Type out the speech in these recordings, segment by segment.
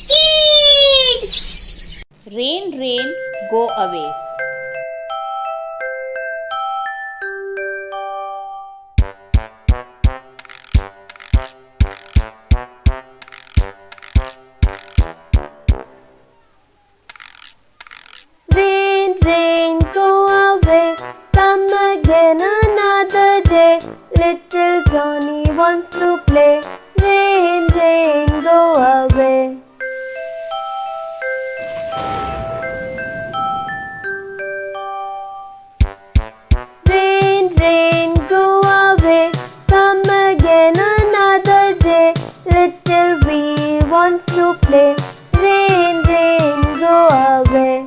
kids. Rain, rain, go away. Rain, rain, go away. Come again another day. Little Johnny wants to play. Rain, rain, go away. Rain, rain, go away. Come again another day. Little wheel wants to play. Rain, rain, go away.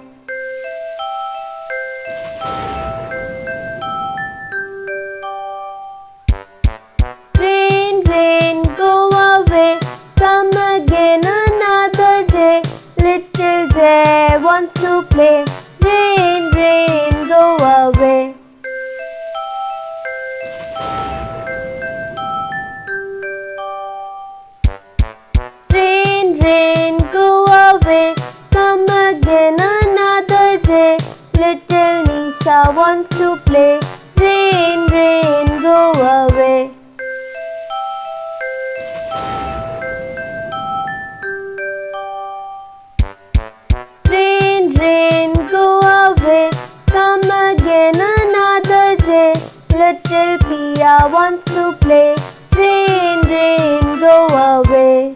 Rain, rain, go away. Come again another day. Little bear wants to play. Rain, rain, go away. Rain, rain, go away. Come again another day. Little Nisha wants to play. Rain, rain, go away. Rain, rain, go away. Come again another day. Little Pia wants to play. Rain, rain, go away.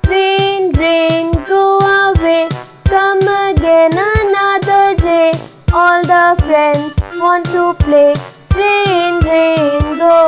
Rain, rain, go away. Come again another day. All the friends want to play. Rain, rain, go